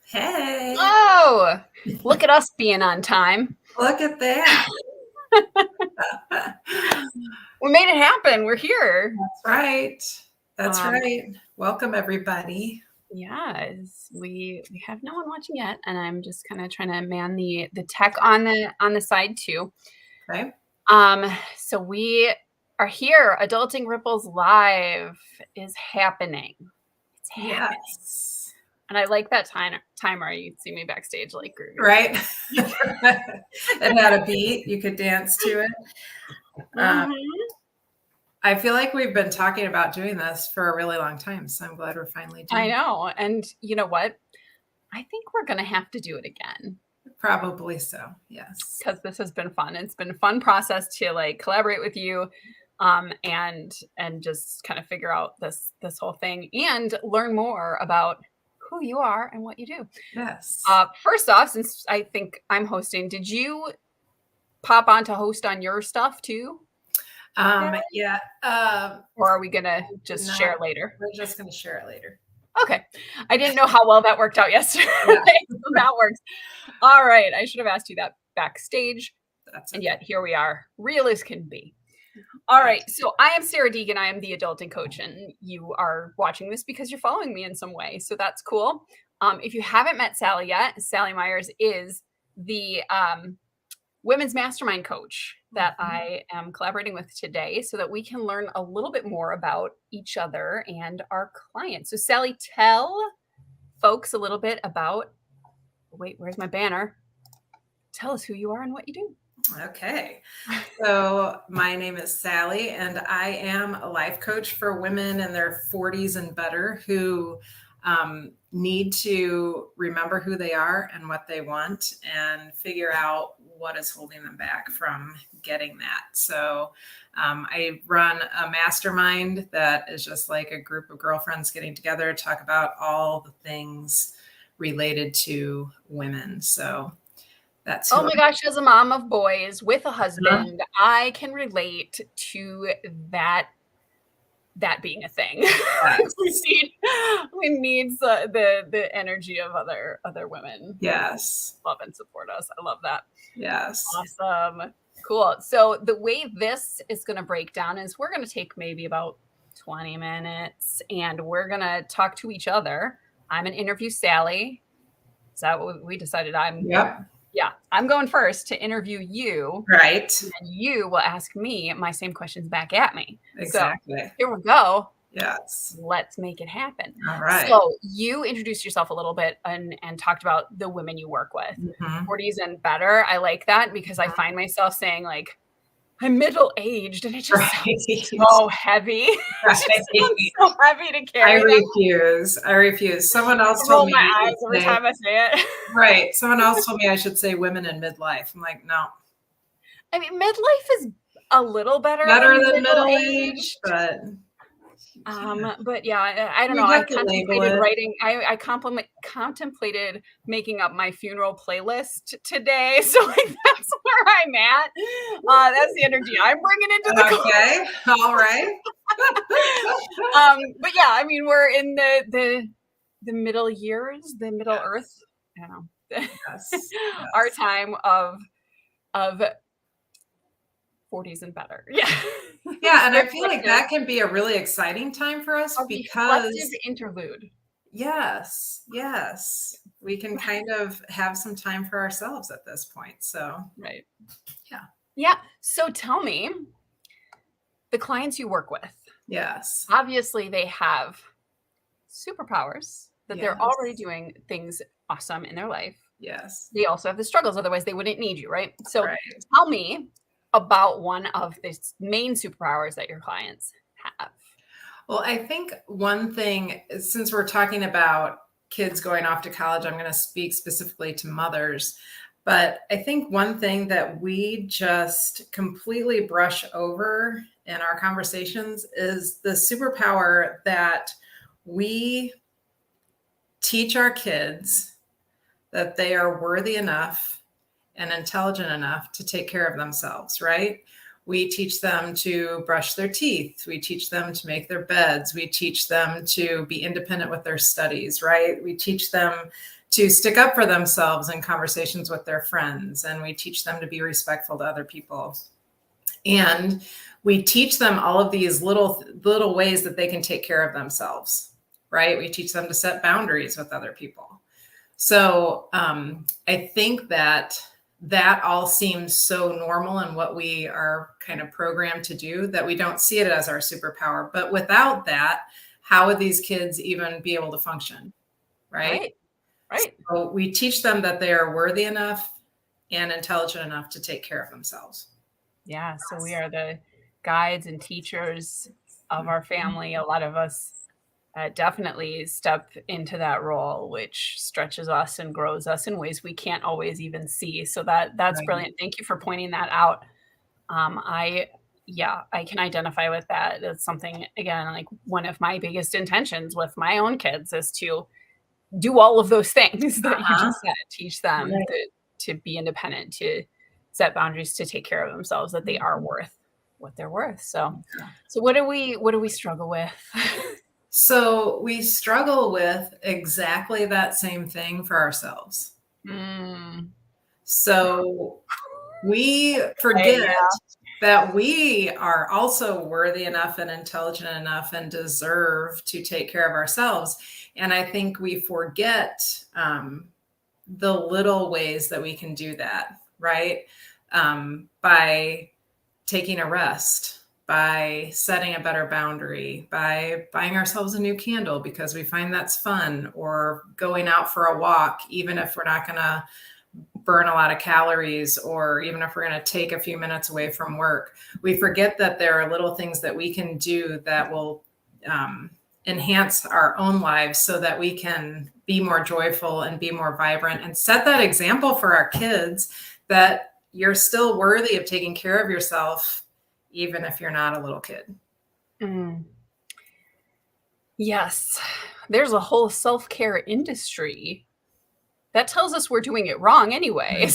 Hey, Oh, look at us being on time. look at that. We made it happen. We're here. That's right. That's Um, right. Welcome, everybody. yes, we have no one watching yet, and I'm just kind of trying to man the tech on the side too. Okay. So we are here. Adulting Ripples Live is happening. It's happening. Yes. And I like that timer. You'd see me backstage like grooving. Right. It had a beat. You could dance to it. Um, Mhm. I feel like we've been talking about doing this for a really long time, so I'm glad we're finally I doing it. know. And you know what? I think we're gonna have to do it again. Probably so. Yes. Because this has been fun. It's been a fun process to like collaborate with you, and just kind of figure out this whole thing and learn more about who you are and what you do. Yes. First off, since I think I'm hosting, did you pop on to host on your stuff too? Yeah. Or are we gonna just No, share later? we're just going to share it later. Okay. I didn't know how well that worked out yesterday. Yeah, So that works. All right. I should have asked you that backstage. that's And okay. yet here we are, real as can be. All Right. right. So I am Sarah Deegan. I am the adulting coach, and you are watching this because you're following me in some way. So that's cool. If you haven't met Sally yet, Sally Myers is the women's mastermind coach that I am collaborating with today so that we can learn a little bit more about each other and our clients. So, Sally, tell folks a little bit about, wait, where's my banner? Tell us who you are and what you do. Okay. So, my name is Sally, and I am a life coach for women in their 40s and better who need to remember who they are and what they want and figure out what is holding them back from getting that. So, I run a mastermind that is just like a group of girlfriends getting together to talk about all the things related to women. So, that's Oh who my gosh, as a mom of boys with a I am. husband, I can relate to that being a thing. Yes. we need the energy of other women who Yes. love and support us. I love that. Yes. Awesome. Cool. So the way this is going to break down is we're going to take maybe about 20 minutes and we're going to talk to each other. I'm going to interview Sally. Is that what we decided? Yep. I'm going first to interview you, Right. and you will ask me my same questions back at me. So Exactly. here we go. Yes. Let's make it happen. All right. So you introduced yourself a little bit and talked about the women you work with. Mhm. 40s and better. I like that because I find myself saying like, I'm middle aged, and it just sounds Right. so heavy. It just sounds Right. so heavy to I carry that. refuse. I refuse. Someone else I told roll me my I eyes every should say, time I say it. right. Someone else told me I should say women in midlife. I'm like, no. I mean, midlife is a little better Better than than middle middle age, aged. but But yeah, I don't know. we I have to label contemplated it. writing. I contemplated making up my funeral playlist today, so like that's where I'm at. That's the energy I'm bringing into the call. Okay. All right. But yeah, I mean, we're in the middle years, the middle earth. Yes. I don't know. Yes. Our Yes. time of 40s and better. Yeah. Yeah, and I feel like that can be a really exciting time for us A reflective because interlude. yes, yes, we can kind of have some time for ourselves at this point. So, Right. yeah. Yeah. So tell me, the clients you work with, Yes. obviously they have superpowers that they're already Yes. doing things awesome in their life. Yes. They also have the struggles, otherwise they wouldn't need you, right? So Right. tell me about one of the main superpowers that your clients have. Well, I think one thing, since we're talking about kids going off to college, I'm going to speak specifically to mothers. But I think one thing that we just completely brush over in our conversations is the superpower that we teach our kids that they are worthy enough and intelligent enough to take care of themselves, right? We teach them to brush their teeth. We teach them to make their beds. We teach them to be independent with their studies, right? We teach them to stick up for themselves in conversations with their friends. And we teach them to be respectful to other people. And we teach them all of these little ways that they can take care of themselves, right? We teach them to set boundaries with other people. So I think that all seems so normal in what we are kind of programmed to do that we don't see it as our superpower. But without that, how would these kids even be able to function, right? Right. So we teach them that they are worthy enough and intelligent enough to take care of themselves. Yeah. So we are the guides and teachers of our family. A lot of us definitely step into that role, which stretches us and grows us in ways we can't always even see. So that's Right. brilliant. Thank you for pointing that out. I can identify with that. It's something, again, like one of my biggest intentions with my own kids is to do all of those things that you just said, teach them Right. to be independent, to set boundaries, to take care of themselves, that they are worth what they're worth. So what do we struggle with? So we struggle with exactly that same thing for ourselves. So we forget that we are also worthy enough and intelligent enough and deserve to take care of ourselves. And I think we forget the little ways that we can do that, right? By taking a rest, by setting a better boundary, by buying ourselves a new candle because we find that's fun, or going out for a walk, even if we're not going to burn a lot of calories, or even if we're going to take a few minutes away from work. We forget that there are little things that we can do that will enhance our own lives so that we can be more joyful and be more vibrant and set that example for our kids that you're still worthy of taking care of yourself, even if you're not a little kid. Yes. There's a whole self-care industry that tells us we're doing it wrong anyway.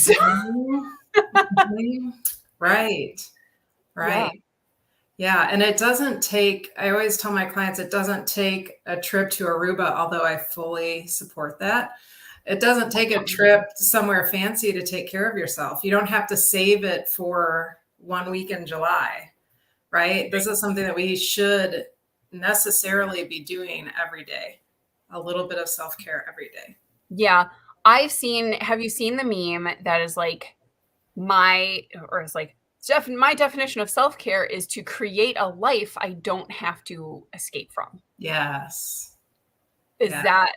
Right. Yeah. And it doesn't take, I always tell my clients, it doesn't take a trip to Aruba, although I fully support that. It doesn't take a trip somewhere fancy to take care of yourself. You don't have to save it for 1 week in July, right? This is something that we should necessarily be doing every day. A little bit of self-care every day. Yeah. have you seen the meme that is like my definition of self-care is to create a life I don't have to escape from. Yes.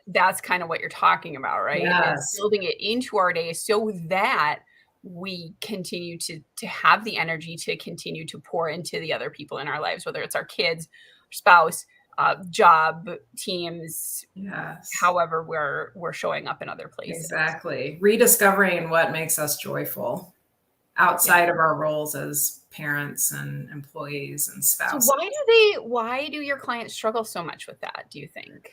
That's kind of what you're talking about, right? Yes. Is building it into our day so that we continue to have the energy to continue to pour into the other people in our lives, whether it's our kids, spouse, job, teams, however we're showing up in other places. Exactly. Rediscovering what makes us joyful outside of our roles as parents and employees and spouses. So why do your clients struggle so much with that, do you think?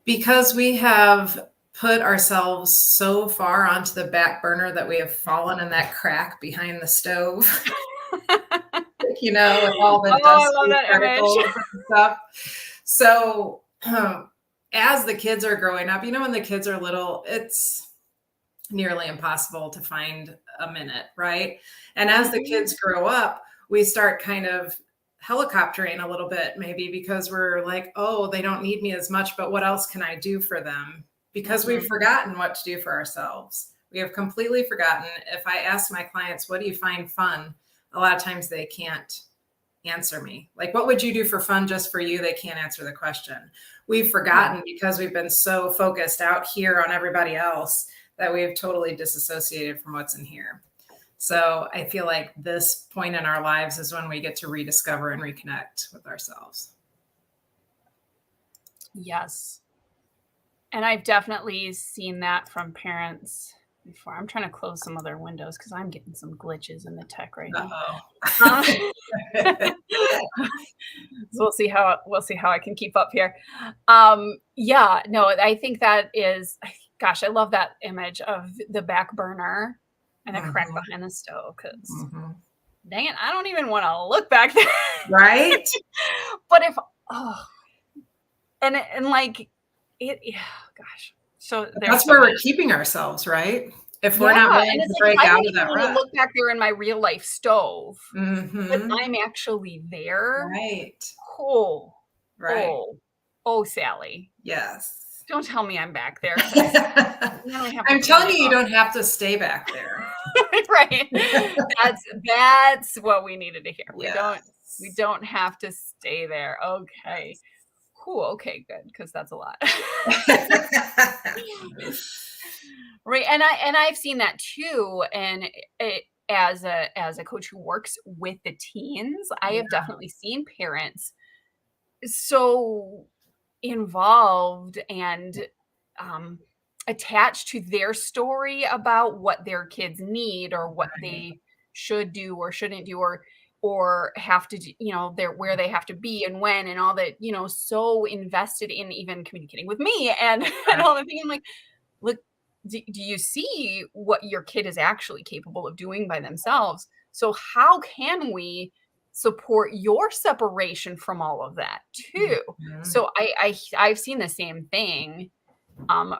Because we have put ourselves so far onto the back burner that we have fallen in that crack behind the stove. With all the dusty particles and stuff. So as the kids are growing up, when the kids are little, it's nearly impossible to find a minute, right? And as the kids grow up, we start kind of helicoptering a little bit, maybe because we're like, oh, they don't need me as much, but what else can I do for them? Because we've forgotten what to do for ourselves. We have completely forgotten. If I ask my clients, what do you find fun? A lot of times they can't answer me. Like, what would you do for fun just for you? They can't answer the question. We've forgotten because we've been so focused out here on everybody else that we've totally disassociated from what's in here. So I feel like this point in our lives is when we get to rediscover and reconnect with ourselves. Yes. And I've definitely seen that from parents before. I'm trying to close some other windows because I'm getting some glitches in the tech right now. So we'll see how I can keep up here. I think that is, gosh, I love that image of the back burner and the crack behind the stove, because dang it, I don't even want to look back there. Right. But gosh, So That's where we're keeping ourselves, right? If we're not and willing it's to like, if break I out don't of even that want to rut. look back there in my real life stove, but Mm-hmm. I'm actually there. Right. Oh, Right. Sally. Yes. Don't tell me I'm back there, because then I have to I'm clean telling it you, you up. don't have to stay back there. Right. That's what we needed to hear. Yes. We don't have to stay there. Okay. Cool. Okay, good, because that's a lot. Right. And I've seen that too. And as a coach who works with the teens, I have definitely seen parents so involved and attached to their story about what their kids need, or what they should do or shouldn't do, or have to do, they're where they have to be and when, and all that, so invested in even communicating with me and and all the things. I'm like, look, do you see what your kid is actually capable of doing by themselves? So how can we support your separation from all of that too? Mhm. So I've seen the same thing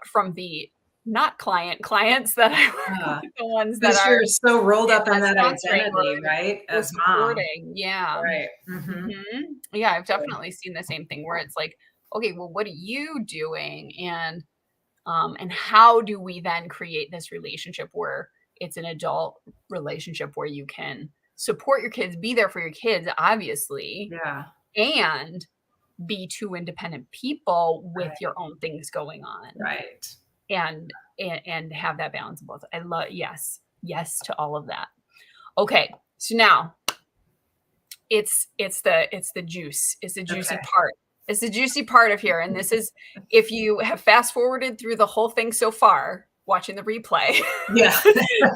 from the not clients that I work with, the ones that Because are you're so rolled up in that sponsoring identity, right? or As mom. supporting. Yeah. Right. Mm-hmm. Yeah, I've definitely seen the same thing where it's like, okay, well, what are you doing? And how do we then create this relationship where it's an adult relationship where you can support your kids, be there for your kids, obviously, Yeah. and be two independent people with Right. your own things going on, Right. and have that balance of both. I love, yes to all of that. Okay, so now it's the juice. It's the juicy Okay. part. It's the juicy part of here. And this is, if you have fast forwarded through the whole thing so far, watching the replay, Yeah.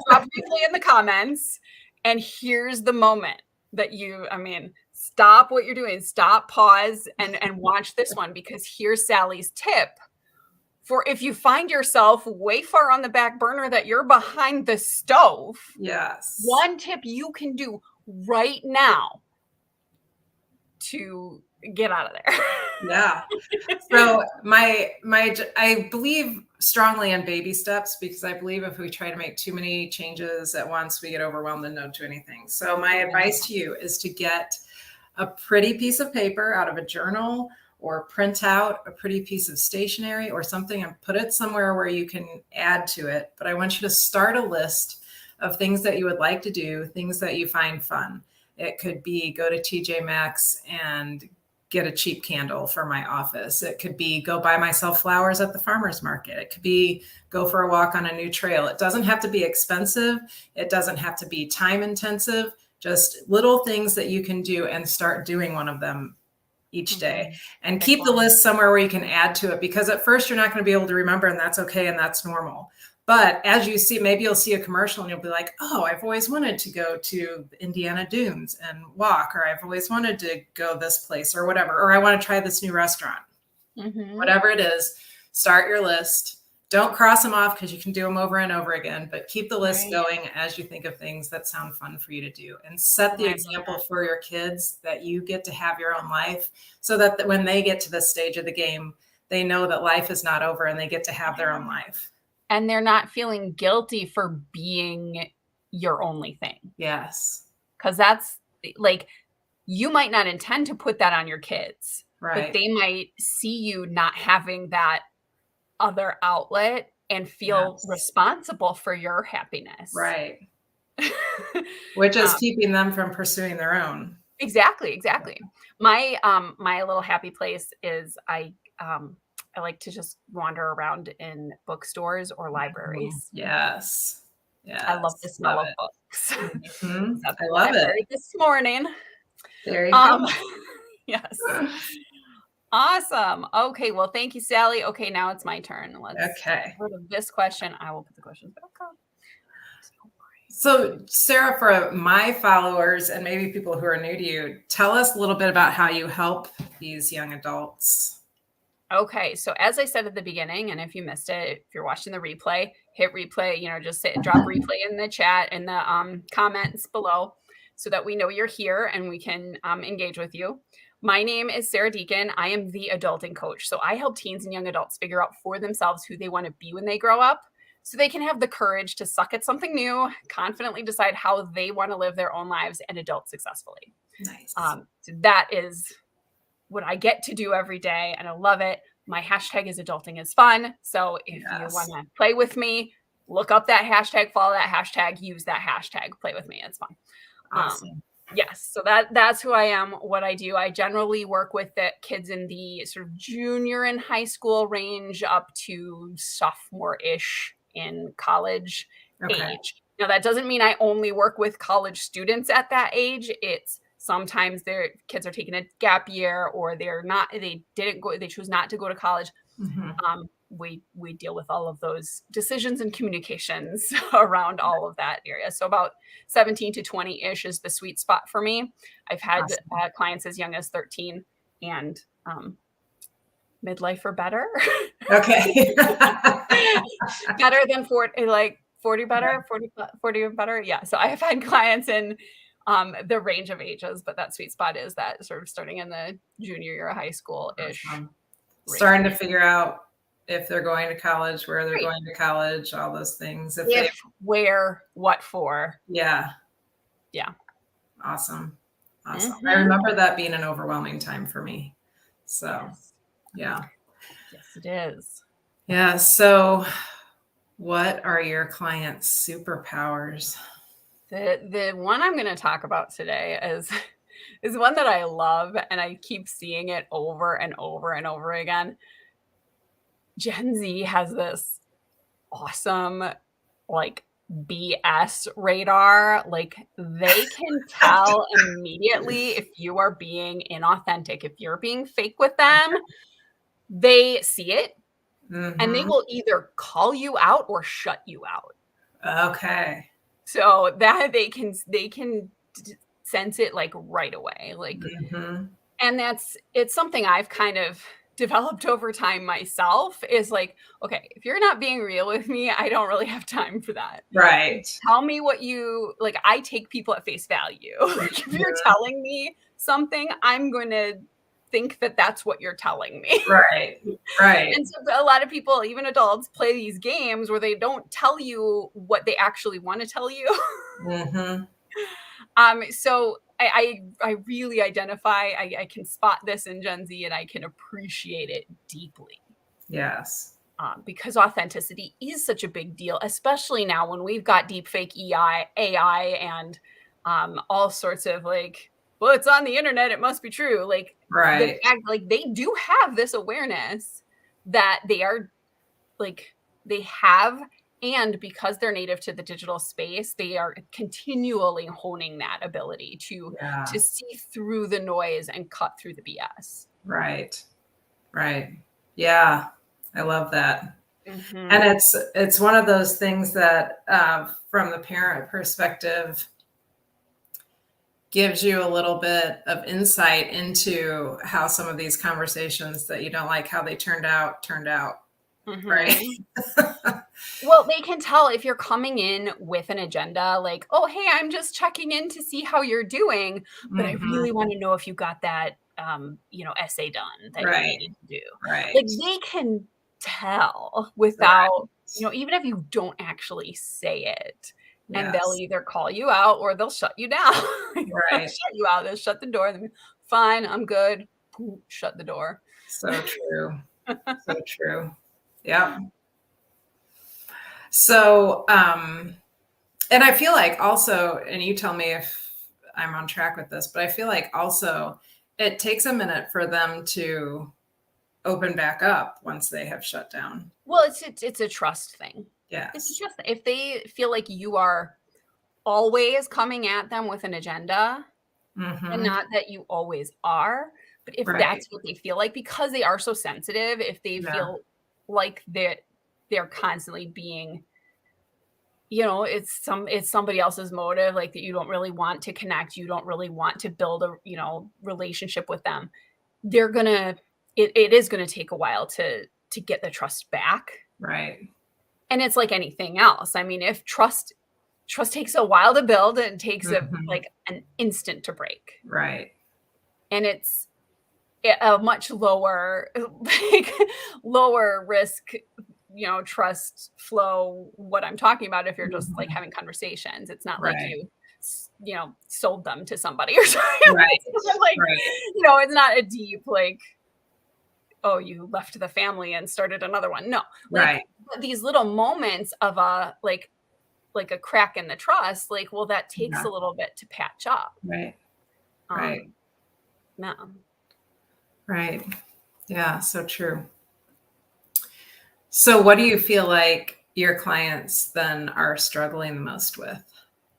drop replay in the comments. And here's the moment that stop what you're doing, stop, pause, and watch this one, because here's Sally's tip for if you find yourself way far on the back burner that you're behind the stove. Yes. One tip you can do right now to get out of there. Yeah. So I believe strongly in baby steps, because I believe if we try to make too many changes at once, we get overwhelmed and don't do anything. So my advice to you is to get a pretty piece of paper out of a journal, or print out a pretty piece of stationery or something and put it somewhere where you can add to it. But I want you to start a list of things that you would like to do, things that you find fun. It could be go to TJ Maxx and get a cheap candle for my office. It could be go buy myself flowers at the farmer's market. It could be go for a walk on a new trail. It doesn't have to be expensive. It doesn't have to be time intensive. Just little things that you can do, and start doing one of them each day. And keep the list somewhere where you can add to it, because at first you're not going to be able to remember, and that's okay, and that's normal. But as you see, maybe you'll see a commercial and you'll be like, oh, I've always wanted to go to Indiana Dunes and walk, or I've always wanted to go this place, or whatever, or I want to try this new restaurant. Whatever it is, start your list. Don't cross them off, because you can do them over and over again, but keep the list going as you think of things that sound fun for you to do, and set the example for your kids that you get to have your own life, so that when they get to this stage of the game, they know that life is not over and they get to have their own life. And they're not feeling guilty for being your only thing. Yes. Because that's like, you might not intend to put that on your kids, right, but they might see you not having that other outlet and feel responsible for your happiness. Right. Which is keeping them from pursuing their own. Exactly. My little happy place is I like to just wander around in bookstores or libraries. Yes. I love the smell of books. I love it. This morning. There you go. Yes. Awesome. Okay. Well, thank you, Sally. Okay, now it's my turn. Let's get rid of this question. I will put the questions back up. So, Sarah, for my followers and maybe people who are new to you, tell us a little bit about how you help these young adults. Okay. So as I said at the beginning, and if you missed it, if you're watching the replay, hit replay, just drop replay in the chat, in the comments below, so that we know you're here and we can engage with you. My name is Sarah Deacon. I am the adulting coach. So I help teens and young adults figure out for themselves who they want to be when they grow up so they can have the courage to suck at something new, confidently decide how they want to live their own lives and adult successfully. Nice. So that is what I get to do every day, and I love it. My hashtag is adulting is fun. So if you want to play with me, look up that hashtag, follow that hashtag, use that hashtag, play with me. It's fun. Awesome. Yes. So that's who I am, what I do. I generally work with the kids in the sort of junior and high school range up to sophomore-ish in college age. Now, that doesn't mean I only work with college students at that age. It's sometimes their kids are taking a gap year, or they choose not to go to college. We deal with all of those decisions and communications around all of that area. So about 17 to 20-ish is the sweet spot for me. I've had clients as young as 13 and midlife or better. Okay. Better than 40, like 40 better, 40 or better. Yeah. So I have had clients in the range of ages, but that sweet spot is that sort of starting in the junior year of high school-ish. Starting to figure out if they're going to college, where they're going to college, all those things. Where, what for. Yeah. Yeah. Awesome. I remember that being an overwhelming time for me. So, yeah. Yes, it is. Yeah. So what are your clients' superpowers? The one I'm going to talk about today is one that I love, and I keep seeing it over and over and over again. Gen Z has this awesome, like, BS radar. Like, they can tell immediately if you are being inauthentic, if you're being fake with them. They see it, and they will either call you out or shut you out. Okay. So that they can sense it like right away. Like, and it's something I've kind of developed over time myself, is like, okay, if you're not being real with me, I don't really have time for that. Right. Tell me what you like. I take people at face value. Like, if you're telling me something, I'm going to think that that's what you're telling me. Right. And so a lot of people, even adults, play these games where they don't tell you what they actually want to tell you. So I really identify, I can spot this in Gen Z, and I can appreciate it deeply. Yes. Because authenticity is such a big deal, especially now when we've got deepfake AI and all sorts of like, well, it's on the internet, it must be true. Like, the fact, like, they do have this awareness that they are like, they have, and because they're native to the digital space, they are continually honing that ability to see through the noise and cut through the BS. Right. Yeah. I love that. And it's one of those things that from the parent perspective gives you a little bit of insight into how some of these conversations that you don't like how they turned out. Right. Well, they can tell if you're coming in with an agenda, like, oh, hey, I'm just checking in to see how you're doing, but I really want to know if you got that, essay done that you needed to do. Right. Like, they can tell without, even if you don't actually say it. And they'll either call you out or they'll shut you down. They'll shut you out. They'll shut the door. They'll be, fine, I'm good. Shut the door. So true. So true. Yeah. So, and I feel like also, and you tell me if I'm on track with this, but I feel like also it takes a minute for them to open back up once they have shut down. Well, it's a trust thing. Yes. It's just, if they feel like you are always coming at them with an agenda, and not that you always are, but if that's what they feel like, because they are so sensitive, if they feel like they're constantly being, it's somebody else's motive, like that you don't really want to connect, you don't really want to build a, relationship with them, they're gonna, it is gonna take a while to get the trust back. Right. And it's like anything else. I mean, if trust takes a while to build, it takes like an instant to break. Right. And it's a much lower, like, lower risk, trust flow, what I'm talking about if you're just, like, Mhm. having conversations. It's not like Right. you sold them to somebody or something. Right. It's not like, Right. it's not a deep, like, "Oh, you left the family and started another one." No, like, Right. but these little moments of a, like a crack in the trust, like, well, that takes Yeah. a little bit to patch up. Right. Right. Um, yeah. Right. Yeah. So true. So, what do you feel like your clients then are struggling the most with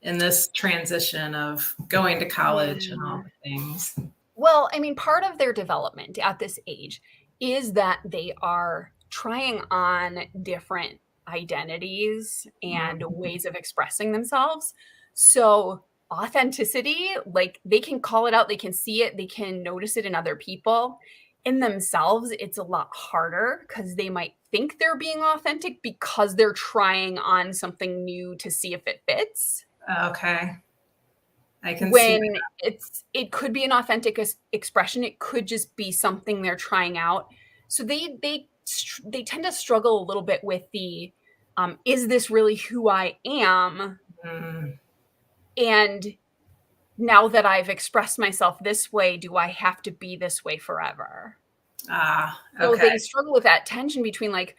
in this transition of going to college and all Yeah. the things? Well, I mean, part of their development at this age is that they are trying on different identities and Mhm. ways of expressing themselves. So, authenticity, like, they can call it out, they can see it, they can notice it in other people. In themselves, it's a lot harder because they might think they're being authentic because they're trying on something new to see if it fits. Okay. I can see When it could be an authentic expression, it could just be something they're trying out. So they tend to struggle a little bit with the, "Is this really who I am? that. Mm. And now that I've expressed myself this way, do I have to be this way forever?" Ah, So okay. they struggle with that tension between, like,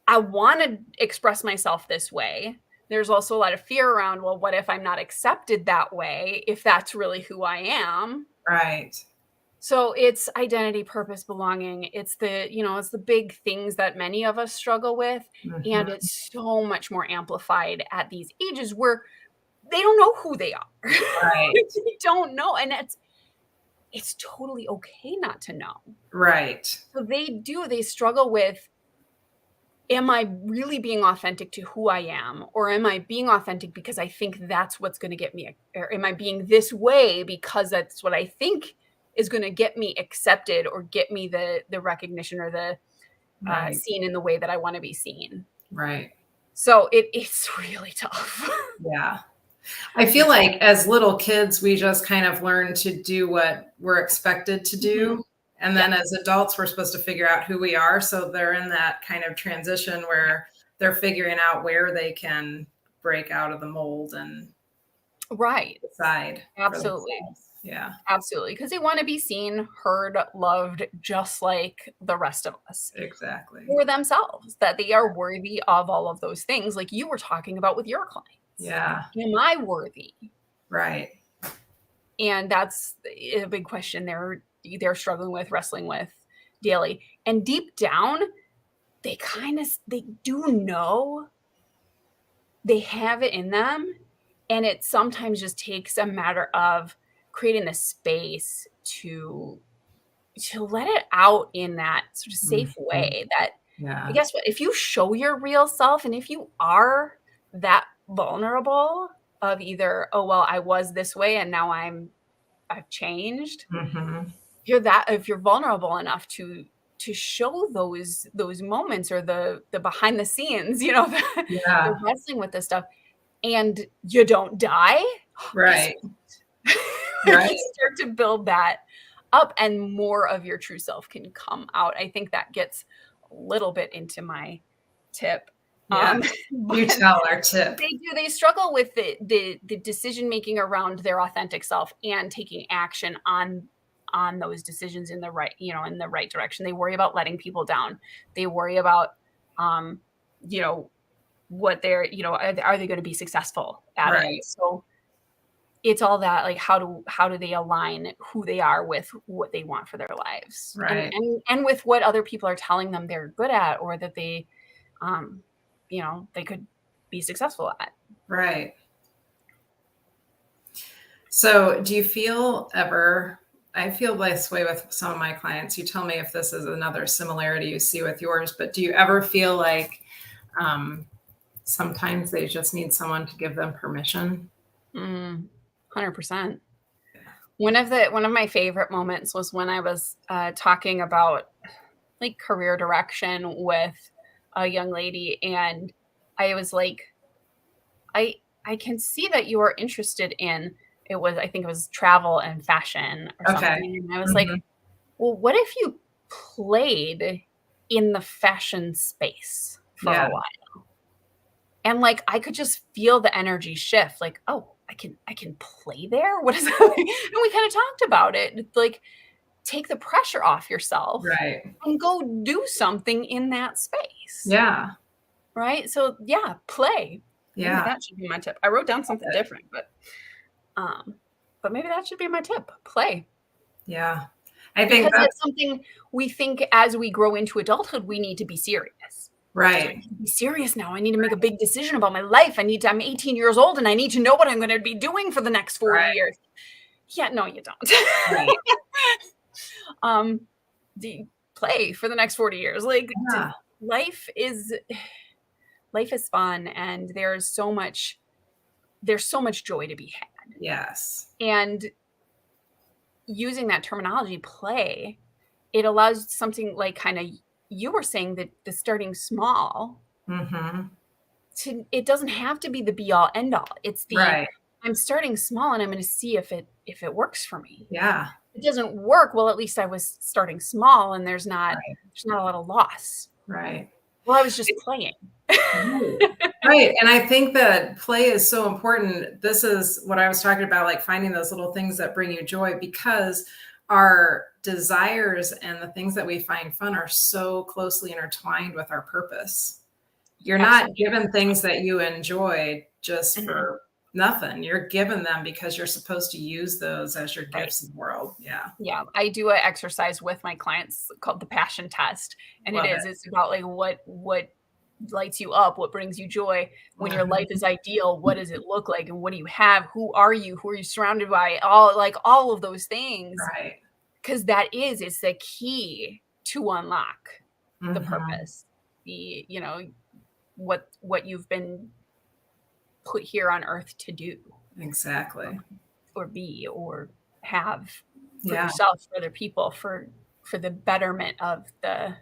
I wanna express myself this way. There's also a lot of fear around, well, what if I'm not accepted that way, if that's really who I am? Right. So it's identity, purpose, belonging. It's the big things that many of us struggle with. And Mhm. it's so much more amplified at these ages where they don't know who they are. Right. They don't know. And it's totally okay not to know. Right. So they struggle with, am I really being authentic to who I am? Or am I being authentic because I think that's what's going to get me, or am I being this way because that's what I think is going to get me accepted or get me the recognition or the Right. seen in the way that I want to be seen? Right. So it's really tough. Yeah. I feel like as little kids, we just kind of learn to do what we're expected to Mhm. do. And Yeah. then as adults, we're supposed to figure out who we are. So they're in that kind of transition where they're figuring out where they can break out of the mold and Right. decide for Absolutely. themselves. Yeah, Absolutely. Because they want to be seen, heard, loved, just like the rest of us. exactly. For themselves, that they are worthy of all of those things, like you were talking about with your clients. Yeah, Am I worthy? right. And that's a big question they're struggling with, wrestling with daily. And deep down, they do know, they have it in them, and it sometimes just takes a matter of creating the space to let it out in that sort of safe Mhm. way that, Yeah, guess what? If you show your real self and if you are that vulnerable of either, "Oh, well, I was this way and now I've changed," mhm. if you're vulnerable enough to show those moments or the behind the scenes, the Yeah, wrestling with this stuff, and you don't die, guess right, you right. start to build that up and more of your true self can come out. I think that gets a little bit into my tip. Yes. You But tell our tip. they struggle with the decision making around their authentic self and taking action on those decisions in the right, in the right direction. They worry about letting people down. They worry about um, you know, what they're, are they going to be successful at it? Right, So it's all that, like, how do they align who they are with what they want for their lives, and right, and with what other people are telling them they're good at or that um, they could be successful at. right. So, do you feel ever I feel this way with some of my clients. You tell me if this is another similarity you see with yours, but do you ever feel like um, sometimes they just need someone to give them permission? 100%. One of my favorite moments was when I was, talking about, like, career direction with a young lady, and I was like, "I I can see that you are interested in," I think it was travel and fashion or Okay. something, and I was like, Mhm. well, what if you played in the fashion space for Yeah. a while? And like I could just feel the energy shift, like, oh, I can play there? What is that? And we kind of talked about it. Like, take the pressure off yourself Right. and go do something in that space. Yeah. Right? So yeah, play. Maybe Yeah. that should be my tip. I wrote down something different, um, but maybe that should be my tip. Play. Yeah. I think Because that's it's something we think as we grow into adulthood, we need to be serious. So I right. need to be serious now. I need to make a big decision about my life. I'm 18 years old and I need to know what I'm going to be doing for the next 40 Right. years. Yeah, no, you don't. Right. um, play for the next 40 years. Like Yeah. life is fun and there's so much joy to be had. Yes. And using that terminology, play, it allows something like kind of you were saying that the starting small Mm-hmm. it doesn't have to be the be all end all. It's the Right. I'm starting small and I'm going to see if it works for me. Yeah. If it doesn't work, well, at least I was starting small and there's not a lot of loss. Right. Well, I was just playing. Right. Right. And I think that play is so important. This is what I was talking about, like finding those little things that bring you joy, because our desires and the things that we find fun are so closely intertwined with our purpose. You're not Absolutely. given things that you enjoy just Mhm. for nothing. You're given them because you're supposed to use those as your Right. gifts in the world. Yeah. Yeah, I do an exercise with my clients called the passion test, and Love it's about like what lights you up, what brings you joy when your life is ideal, what does it look like and what do you have? Who are you? Who are you surrounded by? All of those things, Right. because it's the key to unlock the Mhm. purpose, what you've been put here on earth to do Exactly. or be or have for Yeah. yourself, for other people, for the betterment of the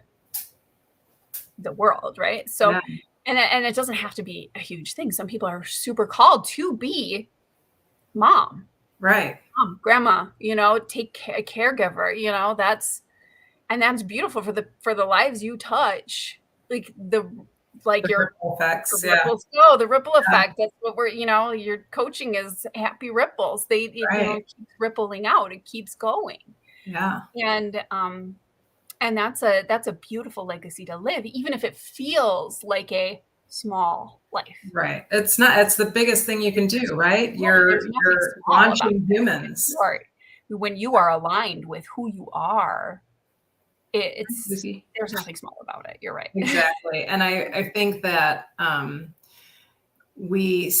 world, right? So, Yeah. and it doesn't have to be a huge thing. Some people are super called to be mom, Right. grandma, a caregiver, that's beautiful for the lives you touch. Like The your ripple effects. the Yeah. ripples go, the ripple Yeah. effect. That's what your coaching is happy ripples. Right. It keeps rippling out. It keeps going. Yeah. And that's a beautiful legacy to live, even if it feels like a small life. Right. It's the biggest thing you can do, right? Right, You're there's nothing you're small about launching it. humans. When you are aligned with who you are, it's Lucy. there's nothing small about it. You're right. Exactly. And I think that we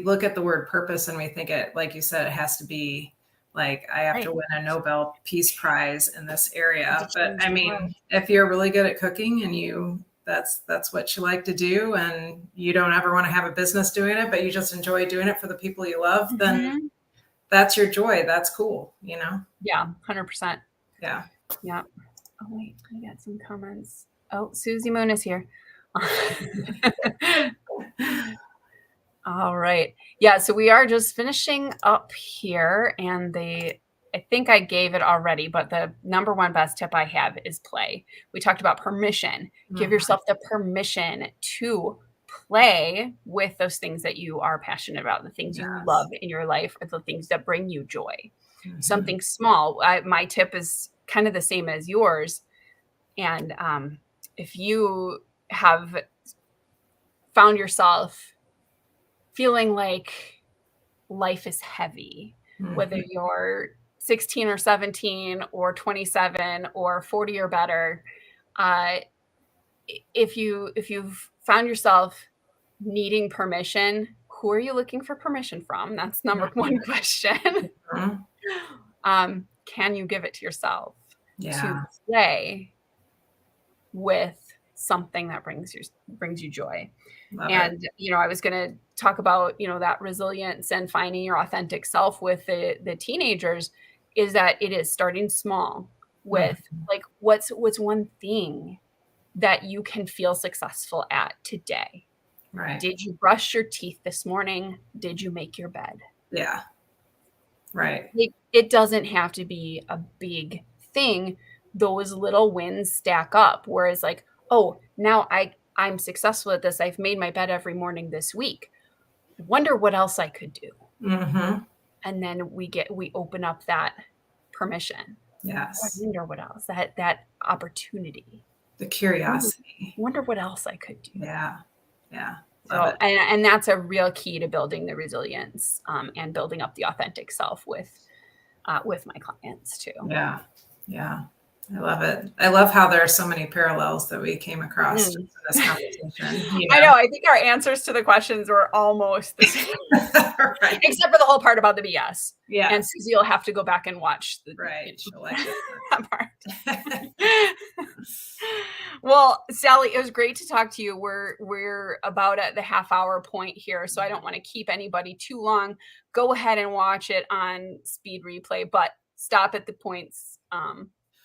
look at the word purpose and we think it, like you said, it has to be like I have Right. to win a Nobel Peace Prize in this area. To But change I the mean, world. if you're really good at cooking and that's what you like to do, and you don't ever want to have a business doing it, but you just enjoy doing it for the people you love, then Mhm. that's your joy. That's cool, Yeah, 100%. Yeah. Yeah. Oh wait, we got some comments. Oh, Susie Moon is here. All right. Yeah, so we are just finishing up here, and I think I gave it already, but the number one best tip I have is play. We talked about permission. Give Mhm. yourself the permission to play with those things that you are passionate about, the things you Yes. love in your life, or the things that bring you joy. Mhm. Something small. My tip is kind of the same as yours. And if you have found yourself feeling like life is heavy, whether Mhm. you're 16 or 17 or 27 or 40 or better, uh, if you've found yourself needing permission, who are you looking for permission from? That's number one question. Mhm. Can you give it to yourself to Yeah. play with something that brings you joy? Love it. And I was going to talk about that resilience and finding your authentic self with the teenagers, is that it is starting small with like what's one thing that you can feel successful at today. Right. Did you brush your teeth this morning? Did you make your bed? Yeah. Right. It doesn't have to be a big thing, those little wins stack up. Whereas like, oh, now I'm successful at this. I've made my bed every morning this week. I wonder what else I could do. Mm-hmm. And then we open up that permission. Yes. I wonder what else, that opportunity. The curiosity. Wonder what else I could do. Yeah. Yeah. So, and that's a real key to building the resilience and building up the authentic self with my clients too. Yeah. Yeah. I love it. I love how there are so many parallels that we came across in this conversation. I know. I think our answers to the questions were almost the same, right. except for the whole part about the BS. Yeah. And Susie will have to go back and watch that part. Well, Sally, it was great to talk to you. We're about at the half-hour point here, so I don't want to keep anybody too long. Go ahead and watch it on speed replay, but stop at the points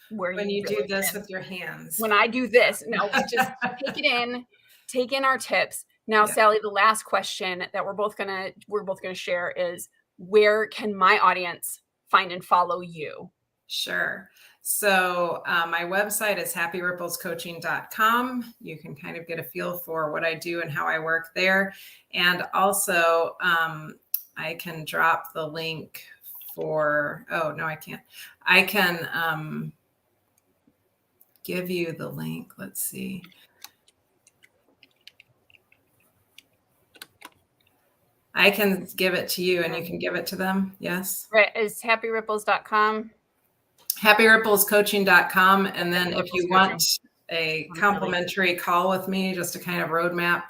when you do this with your hands. When I do this, no, just take in our tips. Now, Sally, the last question that we're both gonna share is, where can my audience find and follow you? Sure. So my website is happyripplescoaching.com. You can kind of get a feel for what I do and how I work there. And also I can drop the link for, oh, no, I can't. I can give you the link. Let's see. I can give it to you and you can give it to them. Yes. Right. It's happyripples.com. happyripplescoaching.com. And then if you want a complimentary call with me, just to kind of roadmap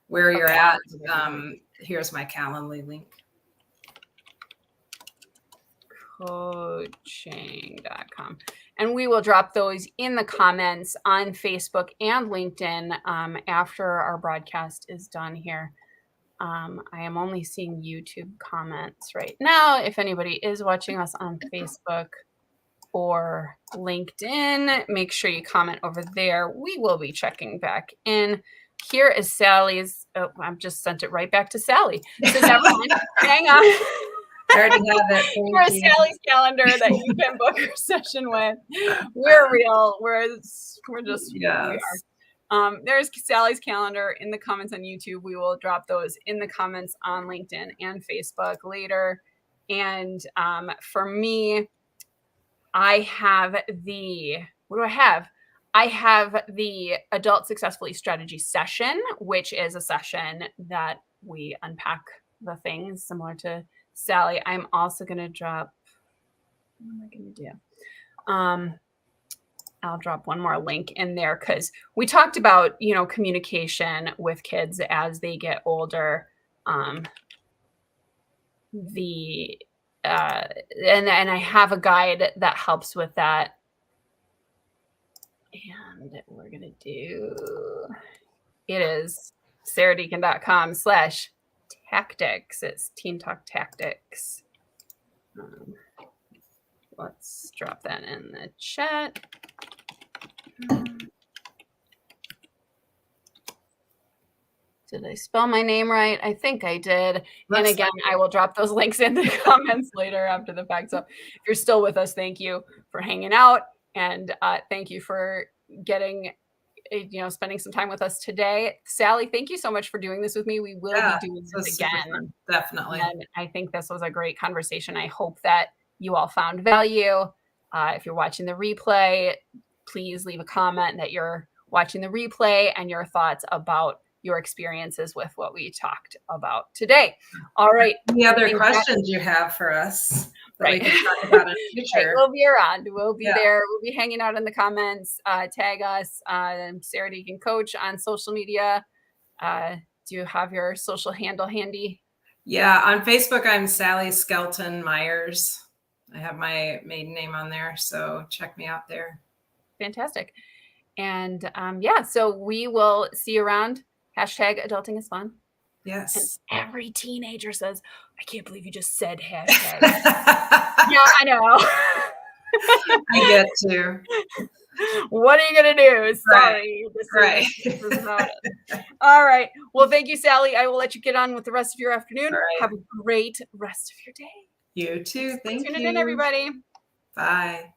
where you're at, here's my Calendly link. Coaching.com. And we will drop those in the comments on Facebook and LinkedIn after our broadcast is done here. I am only seeing YouTube comments right now. If anybody is watching us on Facebook or LinkedIn, make sure you comment over there. We will be checking back in. Here is Sally's. Oh, I've just sent it right back to Sally. So everyone, hang on. I already have it. Here's Sally's calendar that you can book your session with. We're real. We're just yes. We are. There's Sally's calendar in the comments on YouTube. We will drop those in the comments on LinkedIn and Facebook later. And for me, I have what do I have? I have the Adult Successfully Strategy session, which is a session that we unpack the things similar to Sally. I'm also going to drop, what am I going to do? I'll drop one more link in there because we talked about, communication with kids as they get older. And I have a guide that helps with that. And we're going to do, it is sarahdeacon.com/tactics. It's Teen Talk Tactics. Let's drop that in the chat. Did I spell my name right? I think I did. And again, I will drop those links in the comments later after the fact. So if you're still with us, thank you for hanging out. And thank you for spending some time with us today. Sally, thank you so much for doing this with me. We will be doing this again. Definitely. And I think this was a great conversation. I hope that you all found value. If you're watching the replay, please leave a comment that you're watching the replay and your thoughts about your experiences with what we talked about today. All right. Any other questions you have for us that we can talk about in the future? Right. We'll be around. We'll be there. We'll be hanging out in the comments. Tag us, Sarah Deacon Coach on social media. Do you have your social handle handy? Yeah. On Facebook, I'm Sally Skelton Myers. I have my maiden name on there. So check me out there. Fantastic. And so we will see you around. #adulting is fun. Yes. And every teenager says, I can't believe you just said hashtag. Yeah, I know. I get to. What are you going to do? Sorry. Right. This is about it. All right. Well, thank you, Sally. I will let you get on with the rest of your afternoon. Right. Have a great rest of your day. You too. Thank you. Tune in, everybody. Bye.